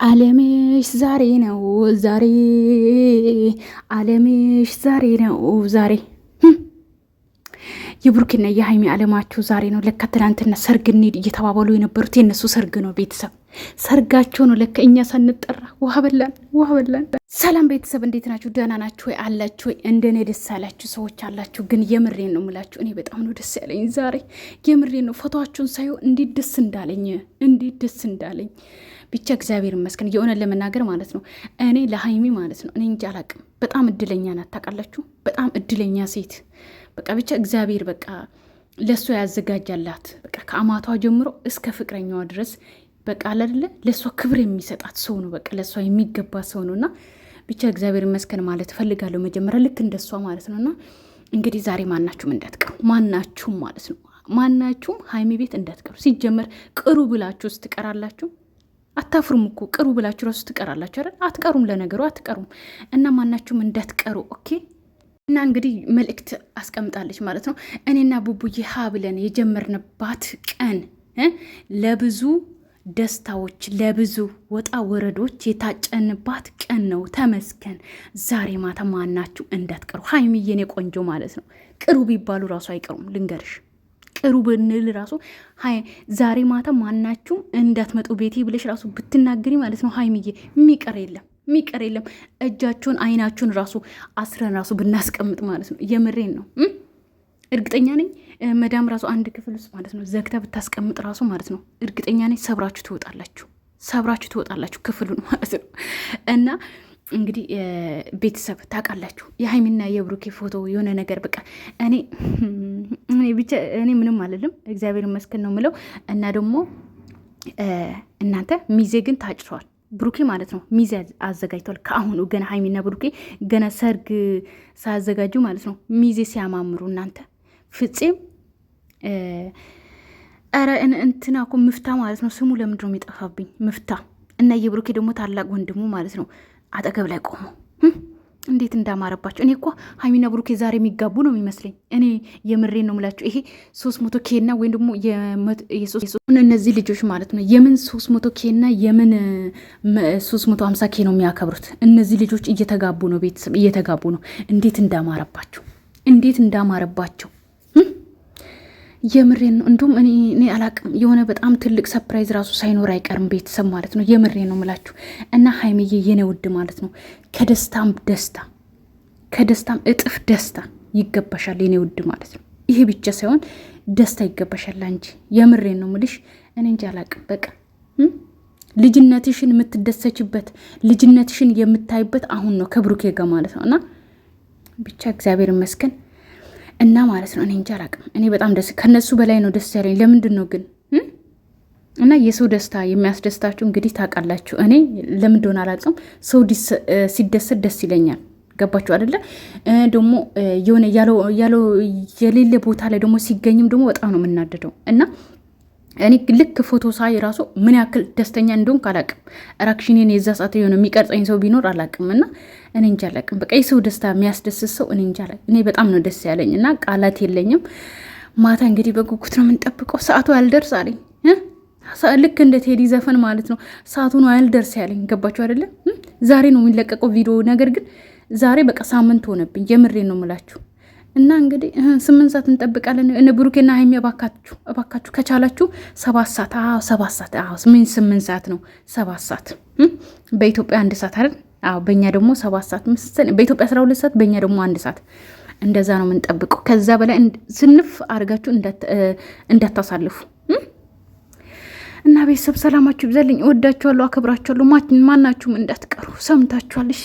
አለምሽ ዛሬ ነው ዛሬ አለምሽ ዛሬ ነው ዛሬ የብሩክና የሃይሚ አለማቸው ዛሬ ነው። ለካ ትናንትና ሰርግ እንሂድ እየተባባሉ የነበሩት የነሱ ሰርግ ነው። ቤተሰብ ሰርጋቸው ነው። ለካ እኛ ሳንጠራ ውሃ በላን። ሰላም ቤተሰብ እንዴት ናችሁ? ደህና ናችሁ ወይ? አላችሁ ወይ? እንደኔ ደስ ያላችሁ ሰዎች አላችሁ። ግን የምሬን ነው የምላችሁ፣ እኔ በጣም ነው ደስ ያለኝ ዛሬ። የምሬን ነው። ፎቶዋችሁን ሳይሆን እንዴት ደስ እንዳለኝ ብቻ እግዚአብሔር ይመስገን። የሆነ ለመናገር ማለት ነው እኔ ለሃይሚ ማለት ነው እኔ እንጂ አላቅም። በጣም እድለኛ ናት ታውቃላችሁ። በጣም እድለኛ ሴት በቃ ብቻ እግዚአብሔር በቃ ለሷ ያዘጋጃላት በቃ ከአማቷ ጀምሮ እስከ ፍቅረኛዋ ድረስ በቃ አይደለ ለሷ ክብር የሚሰጣት ሰው ነው። በቃ ለሷ የሚገባ ሰው ነውና ብቻ እግዚአብሔር ይመስገን ማለት ፈልጋለሁ። መጀመሪያ ልክ እንደሷ ማለት ነውና እንግዲህ ዛሬ ማናችሁም እንዳትቀሩ፣ ማናችሁም ማለት ነው ማናችሁም ሃይሚ ቤት እንዳትቀሩ። ሲጀመር ቅሩ ብላችሁ ስትቀራላችሁ አታፍሩም እኮ ቅሩ ብላችሁ ራሱ ትቀራላችሁ አይደል? አትቀሩም፣ ለነገሩ አትቀሩም። እና ማናችሁም እንዳትቀሩ ኦኬ። እና እንግዲህ መልእክት አስቀምጣለች ማለት ነው። እኔና ቡቡዬ ሀ ብለን የጀመርንባት ቀን ለብዙ ደስታዎች ለብዙ ወጣ ወረዶች የታጨንባት ቀን ነው። ተመስገን። ዛሬ ማታ ማናችሁ እንዳትቀሩ። ሃይሚዬ የኔ ቆንጆ ማለት ነው ቅሩ ቢባሉ ራሱ አይቀሩም። ልንገርሽ ቅሩ ብንል ራሱ ዛሬ ማታ ማናችሁም እንዳትመጡ ቤቴ ብለሽ ራሱ ብትናገሪ ማለት ነው ሃይሚዬ የሚቀር የለም። እጃችሁን አይናችሁን ራሱ አስረን ራሱ ብናስቀምጥ ማለት ነው። የምሬን ነው። እርግጠኛ ነኝ መዳም ራሱ አንድ ክፍል ውስጥ ማለት ነው ዘግታ ብታስቀምጥ ራሱ ማለት ነው እርግጠኛ ነኝ ሰብራችሁ ትወጣላችሁ ክፍሉን ማለት ነው። እና እንግዲህ ቤተሰብ ታውቃላችሁ የሃይሚና የብሩኬ ፎቶ የሆነ ነገር በቃ እኔ ምንም አልልም፣ እግዚአብሔር ይመስገን ነው ምለው። እና ደግሞ እናንተ ሚዜ ግን ታጭተዋል። ብሩኬ ማለት ነው ሚዜ አዘጋጅተዋል። ከአሁኑ ገና ሃይሚና ብሩኬ ገና ሰርግ ሳያዘጋጁ ማለት ነው ሚዜ ሲያማምሩ እናንተ ፍፄም ኧረ እንትና እኮ ምፍታ ማለት ነው ስሙ ለምንድን ነው የሚጠፋብኝ? ምፍታ እና የብሩኬ ደግሞ ታላቅ ወንድሙ ማለት ነው አጠገብ ላይ ቆሙ። እንዴት እንዳማረባቸው። እኔ እኮ ሃይሚና ብሩኬ ዛሬ የሚጋቡ ነው የሚመስለኝ። እኔ የምሬን ነው የምላቸው። ይሄ 300 ኬና ወይም ደግሞ እነዚህ ልጆች ማለት ነው የምን 300 ኬና የምን 350 ኬ ነው የሚያከብሩት? እነዚህ ልጆች እየተጋቡ ነው፣ ቤተሰብ እየተጋቡ ነው። እንዴት እንዳማረባቸው የምሬን ነው። እንዲሁም እኔ አላቅም የሆነ በጣም ትልቅ ሰፕራይዝ ራሱ ሳይኖር አይቀርም ቤተሰብ ማለት ነው። የምሬን ነው ምላችሁ። እና ሃይሚዬ የኔ ውድ ማለት ነው ከደስታም እጥፍ ደስታ ይገባሻል የኔ ውድ ማለት ነው። ይሄ ብቻ ሳይሆን ደስታ ይገባሻል እንጂ የምሬን ነው ምልሽ። እኔ እንጂ አላቅም በቃ ልጅነትሽን የምትደሰችበት ልጅነትሽን የምታይበት አሁን ነው ከብሩኬ ጋር ማለት ነው። እና ብቻ እግዚአብሔር ይመስገን እና ማለት ነው እኔ እንጃ አላቅም። እኔ በጣም ከነሱ በላይ ነው ደስ ያለኝ። ለምንድን ነው ግን እና የሰው ደስታ የሚያስደስታችሁ እንግዲህ ታውቃላችሁ። እኔ ለምን እንደሆነ አላቅም፣ ሰው ሲደሰት ደስ ይለኛል። ገባችሁ አይደለ? ደግሞ የሆነ የሌለ ቦታ ላይ ደግሞ ሲገኝም ደግሞ በጣም ነው የምናደደው። እና እኔ ልክ ፎቶ ሳይ ራሱ ምን ያክል ደስተኛ እንደሆንኩ አላቅም። ራክሽኔን የዛ ሰዓት የሆነ የሚቀርጸኝ ሰው ቢኖር አላቅም። እና እኔ እንጃ አላቅም። በቃ የሰው ደስታ የሚያስደስት ሰው እኔ እንጃ አላቅም። እኔ በጣም ነው ደስ ያለኝ እና ቃላት የለኝም። ማታ እንግዲህ በጉጉት ነው የምንጠብቀው። ሰዓቱ ያልደርስ አለኝ ልክ እንደ ቴዲ ዘፈን ማለት ነው። ሰዓቱ ነው ያልደርስ ያለኝ። ገባችሁ አይደለም? ዛሬ ነው የሚለቀቀው ቪዲዮ። ነገር ግን ዛሬ በቃ ሳምንት ሆነብኝ። የምሬን ነው የምላችሁ። እና እንግዲህ 8 ሰዓት እንጠብቃለን። እነ ብሩኬና ሃይሚ እባካችሁ ከቻላችሁ 7 ሰዓት 8 ሰዓት ነው 7 ሰዓት በኢትዮጵያ 1 ሰዓት አይደል? በእኛ ደግሞ 7 ሰዓት በኢትዮጵያ 12 ሰዓት በእኛ ደግሞ 1 ሰዓት እንደዛ ነው የምንጠብቀው። ከዛ በላይ ስንፍ አድርጋችሁ እንዳታሳልፉ። እና ቤተሰብ ሰላማችሁ ይብዛልኝ። እወዳችኋለሁ፣ አከብራችኋለሁ። ማናችሁም እንዳትቀሩ። ሰምታችኋል? እሺ